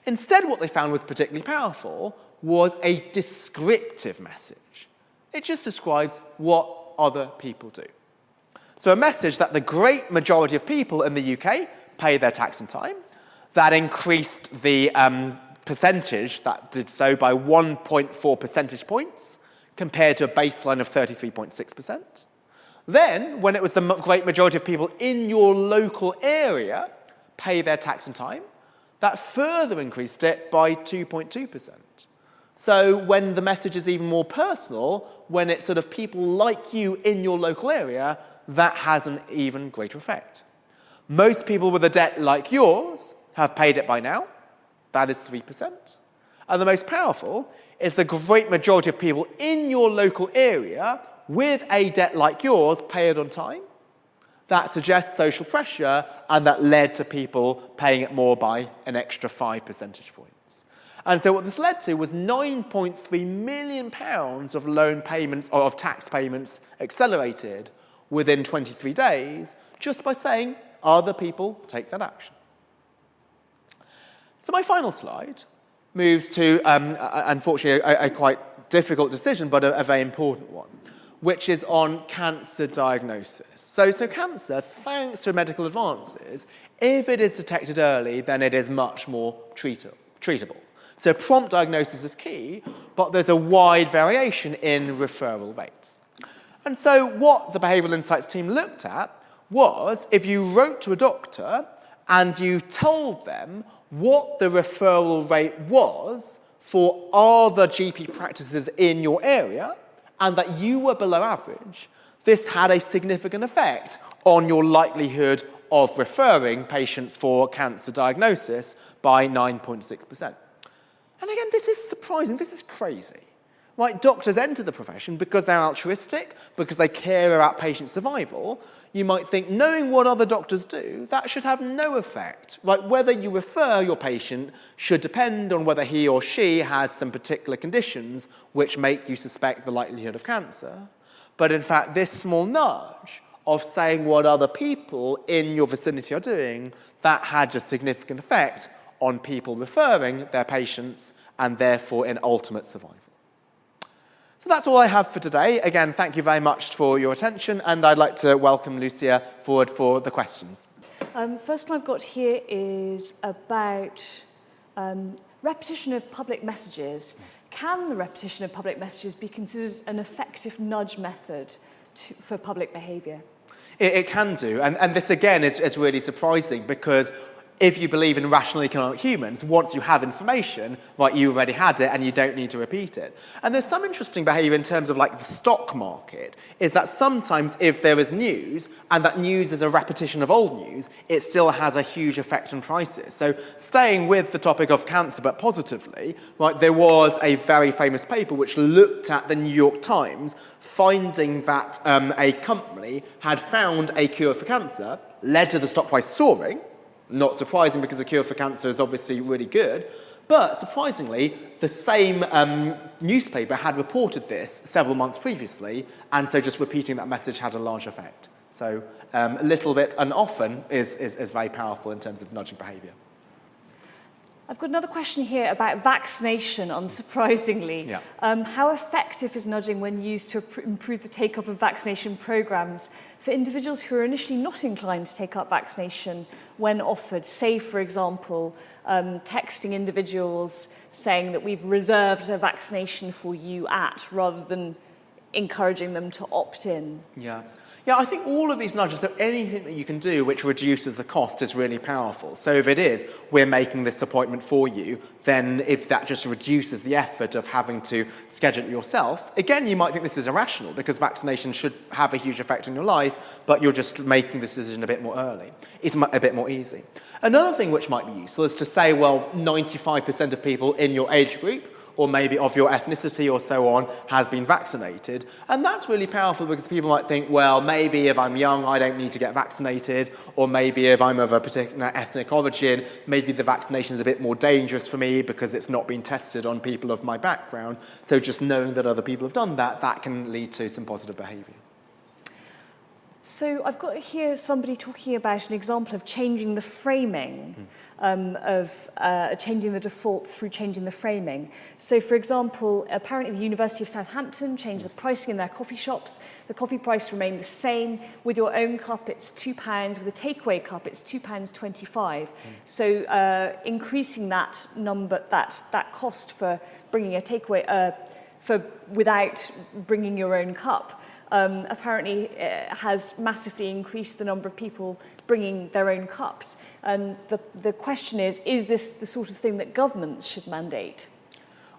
Instead, what they found was particularly powerful was a descriptive message. It just describes what other people do. So a message that the great majority of people in the UK pay their tax on time, that increased the percentage that did so by 1.4 percentage points compared to a baseline of 33.6%. Then, when it was the great majority of people in your local area pay their tax on time, that further increased it by 2.2%. So when the message is even more personal, when it's sort of people like you in your local area, that has an even greater effect. Most people with a debt like yours have paid it by now. That is 3%. And the most powerful is the great majority of people in your local area with a debt like yours, pay it on time. That suggests social pressure, and that led to people paying it more by an extra 5 percentage points. And so what this led to was £9.3 million of loan payments, or of tax payments, accelerated within 23 days, just by saying other people take that action. So my final slide moves to, unfortunately, a quite difficult decision, but a very important one, which is on cancer diagnosis. So cancer, thanks to medical advances, if it is detected early, then it is much more treatable. So prompt diagnosis is key, but there's a wide variation in referral rates. And so what the behavioural insights team looked at was if you wrote to a doctor and you told them what the referral rate was for other GP practices in your area, and that you were below average, this had a significant effect on your likelihood of referring patients for cancer diagnosis by 9.6%. And again, this is surprising, this is crazy. Right, doctors enter the profession because they're altruistic, because they care about patient survival. You might think, knowing what other doctors do, that should have no effect. Right, whether you refer your patient should depend on whether he or she has some particular conditions which make you suspect the likelihood of cancer. But in fact, this small nudge of saying what other people in your vicinity are doing, that had a significant effect on people referring their patients and therefore in ultimate survival. So that's all I have for today. Again, thank you very much for your attention, and I'd like to welcome Lucia forward for the questions. First one I've got here is about repetition of public messages. Can the repetition of public messages be considered an effective nudge method for public behaviour? It can do, and this again is really surprising, because if you believe in rational economic humans, once you have information, right, you already had it and you don't need to repeat it. And there's some interesting behaviour in terms of like the stock market, is that sometimes if there is news, and that news is a repetition of old news, it still has a huge effect on prices. So staying with the topic of cancer, but positively, right, there was a very famous paper which looked at the New York Times, finding that a company had found a cure for cancer, led to the stock price soaring. Not surprising, because the cure for cancer is obviously really good. But surprisingly, the same newspaper had reported this several months previously, and so just repeating that message had a large effect. So a little bit, and often, is very powerful in terms of nudging behaviour. I've got another question here about vaccination, unsurprisingly. Yeah. How effective is nudging when used to improve the take-up of vaccination programmes for individuals who are initially not inclined to take up vaccination when offered? Say, for example, texting individuals saying that we've reserved a vaccination for you rather than encouraging them to opt in. Yeah, I think all of these nudges, so anything that you can do which reduces the cost is really powerful. So if it is, we're making this appointment for you, then if that just reduces the effort of having to schedule it yourself, again, you might think this is irrational because vaccination should have a huge effect on your life, but you're just making this decision a bit more early. It's a bit more easy. Another thing which might be useful is to say, well, 95% of people in your age group, or maybe of your ethnicity or so on, has been vaccinated. And that's really powerful because people might think, well, maybe if I'm young, I don't need to get vaccinated, or maybe if I'm of a particular ethnic origin, maybe the vaccination is a bit more dangerous for me because it's not been tested on people of my background. So just knowing that other people have done that, that can lead to some positive behaviour. So I've got here somebody talking about an example of changing the framing, changing the default through changing the framing. So, for example, apparently the University of Southampton changed the pricing in their coffee shops. The coffee price remained the same. With your own cup, it's £2. With a takeaway cup, it's £2.25. So increasing that number, that cost for bringing a takeaway, without bringing your own cup, apparently has massively increased the number of people bringing their own cups. And the question is this the sort of thing that governments should mandate?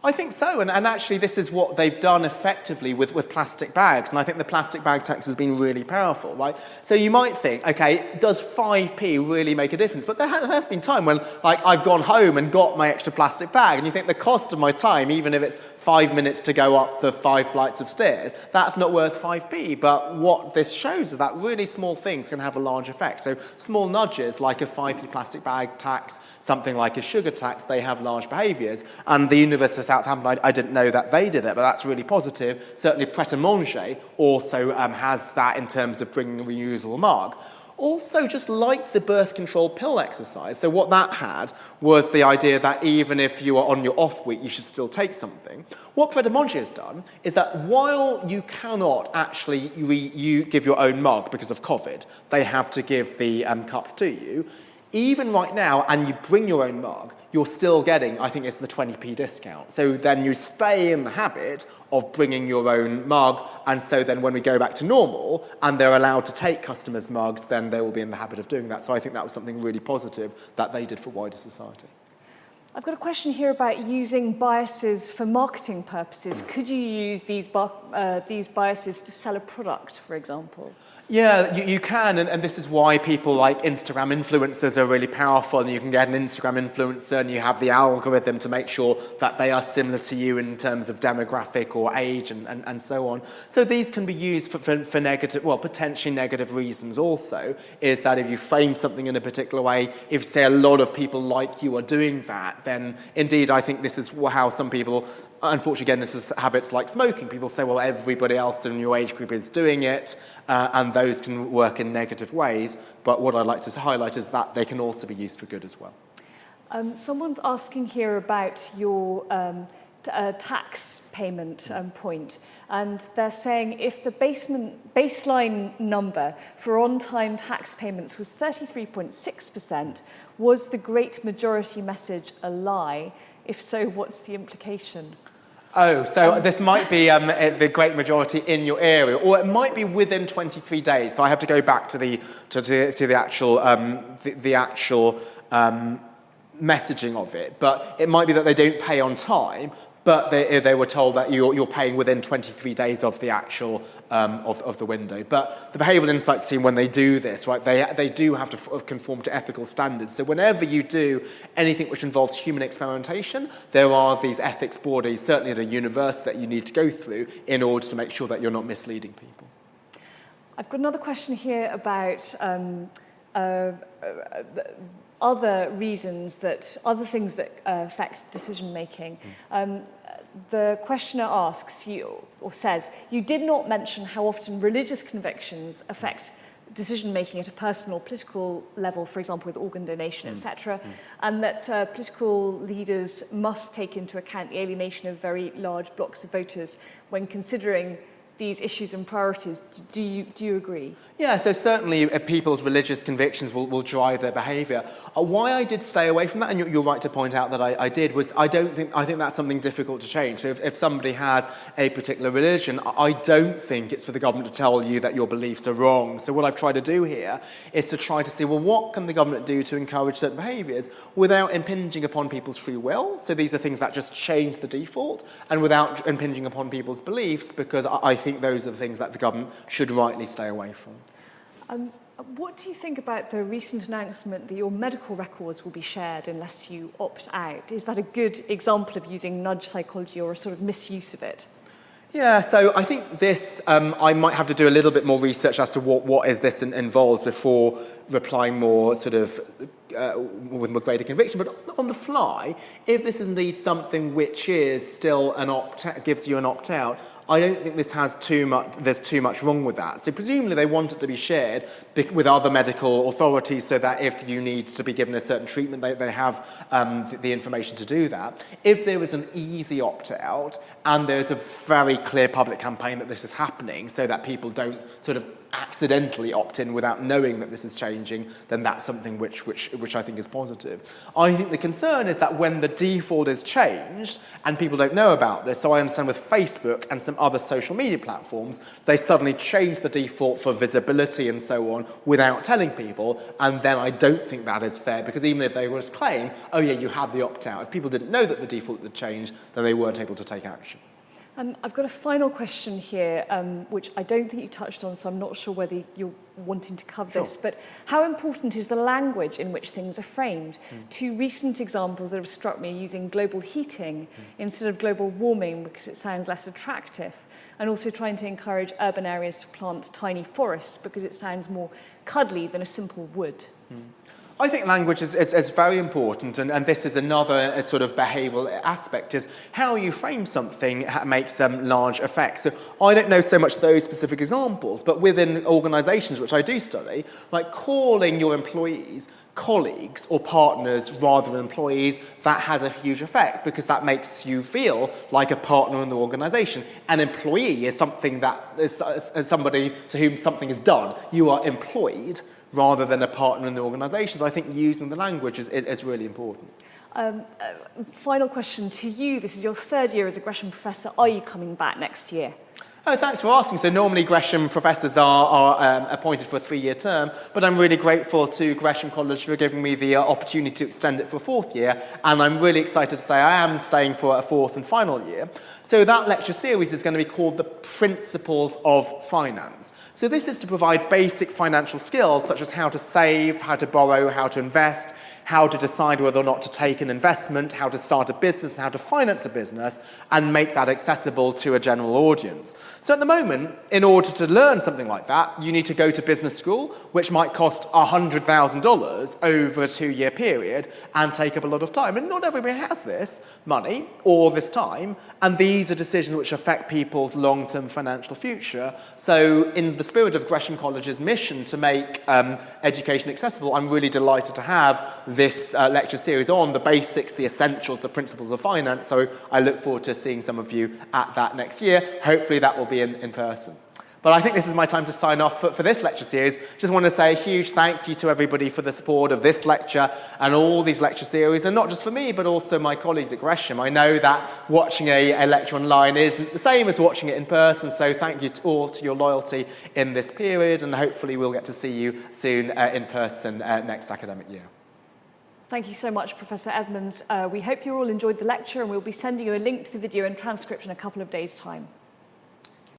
I think so, and actually this is what they've done effectively with plastic bags, and I think the plastic bag tax has been really powerful, right? So you might think, okay, does 5p really make a difference? But there has been time when, like, I've gone home and got my extra plastic bag, and you think the cost of my time, even if it's 5 minutes to go up the 5 flights of stairs, that's not worth 5p. But what this shows is that really small things can have a large effect. So small nudges like a 5p plastic bag tax, something like a sugar tax, they have large behaviours. And the University of Southampton, I didn't know that they did it, but that's really positive. Certainly Pret-a-Manger also has that in terms of bringing a reusable mug. Also, just like the birth control pill exercise, so what that had was the idea that even if you are on your off week, you should still take something. What Pret-a-Manger has done is that while you cannot actually you give your own mug because of COVID, they have to give the cups to you, even right now, and you bring your own mug, you're still getting, I think it's the 20p discount. So then you stay in the habit of bringing your own mug, and so then when we go back to normal and they're allowed to take customers' mugs, then they will be in the habit of doing that. So I think that was something really positive that they did for wider society. I've got a question here about using biases for marketing purposes. Could you use these biases to sell a product, for example? Yeah, you can, and this is why people like Instagram influencers are really powerful, and you can get an Instagram influencer and you have the algorithm to make sure that they are similar to you in terms of demographic or age and so on. So these can be used for negative, well, potentially negative reasons also, is that if you frame something in a particular way, if, say, a lot of people like you are doing that, then indeed I think this is how some people unfortunately get into habits like smoking. People say, well, everybody else in your age group is doing it, and those can work in negative ways. But what I'd like to highlight is that they can also be used for good as well. Someone's asking here about your tax payment point. And they're saying if the baseline number for on-time tax payments was 33.6%, was the great majority message a lie? If so, what's the implication? Oh, so this might be the great majority in your area, or it might be within 23 days. So I have to go back to the actual messaging of it. But it might be that they don't pay on time, but they were told that you're paying within 23 days of the actual of the window. But the behavioural insights team, when they do this, right, they do have to conform to ethical standards. So whenever you do anything which involves human experimentation, there are these ethics bodies, certainly at a university, that you need to go through in order to make sure that you're not misleading people. I've got another question here about other things that affect decision making. The questioner asks you, or says, you did not mention how often religious convictions affect decision-making at a personal, political level, for example, with organ donation, etc., and that political leaders must take into account the alienation of very large blocks of voters when considering these issues and priorities. Do you agree? Yeah, so certainly people's religious convictions will drive their behaviour. Why I did stay away from that, and you're right to point out that I did, was I think that's something difficult to change. So if somebody has a particular religion, I don't think it's for the government to tell you that your beliefs are wrong. So what I've tried to do here is to try to see, well, what can the government do to encourage certain behaviours without impinging upon people's free will? So these are things that just change the default, and without impinging upon people's beliefs, because I think those are the things that the government should rightly stay away from. What do you think about the recent announcement that your medical records will be shared unless you opt out? Is that a good example of using nudge psychology or a sort of misuse of it? Yeah, so I think this, I might have to do a little bit more research as to what is this involves before replying more sort of with more greater conviction. But on the fly, if this is indeed something which is still gives you an opt-out, I don't think this has there's too much wrong with that. So presumably they want it to be shared with other medical authorities so that if you need to be given a certain treatment, they have the information to do that. If there was an easy opt-out and there's a very clear public campaign that this is happening so that people don't sort of accidentally opt in without knowing that this is changing, then that's something which I think is positive. I think the concern is that when the default is changed and people don't know about this, so I understand with Facebook and some other social media platforms, they suddenly change the default for visibility and so on without telling people, and then I don't think that is fair, because even if they were to claim, oh yeah, you had the opt-out, if people didn't know that the default had changed, then they weren't able to take action. I've got a final question here, which I don't think you touched on, so I'm not sure whether you're wanting to cover this, but how important is the language in which things are framed? Two recent examples that have struck me are using global heating instead of global warming because it sounds less attractive, and also trying to encourage urban areas to plant tiny forests because it sounds more cuddly than a simple wood. I think language is very important, and this is another sort of behavioural aspect, is how you frame something makes large effects. So I don't know so much those specific examples, but within organisations, which I do study, like calling your employees colleagues or partners rather than employees, that has a huge effect because that makes you feel like a partner in the organisation. An employee is something that is somebody to whom something is done. You are employed rather than a partner in the organisation. So I think using the language is really important. Final question to you. This is your third year as a Gresham professor. Are you coming back next year? Oh, thanks for asking. So normally Gresham professors are appointed for a 3-year term, but I'm really grateful to Gresham College for giving me the opportunity to extend it for a 4th year, and I'm really excited to say I am staying for a 4th and final year. So that lecture series is going to be called The Principles of Finance. So this is to provide basic financial skills such as how to save, how to borrow, how to invest, how to decide whether or not to take an investment, how to start a business, and how to finance a business, and make that accessible to a general audience. So at the moment, in order to learn something like that, you need to go to business school, which might cost $100,000 over a 2-year period and take up a lot of time. And not everybody has this money or this time, and these are decisions which affect people's long-term financial future. So in the spirit of Gresham College's mission to make education accessible, I'm really delighted to have this lecture series on the basics, the essentials, the principles of finance. So I look forward to seeing some of you at that next year. Hopefully that will be in person. But I think this is my time to sign off for this lecture series. Just want to say a huge thank you to everybody for the support of this lecture and all these lecture series, and not just for me, but also my colleagues at Gresham. I know that watching a lecture online isn't the same as watching it in person, so thank you to all to your loyalty in this period, and hopefully we'll get to see you soon in person next academic year. Thank you so much, Professor Edmans. We hope you all enjoyed the lecture, and we'll be sending you a link to the video and transcript in a couple of days' time.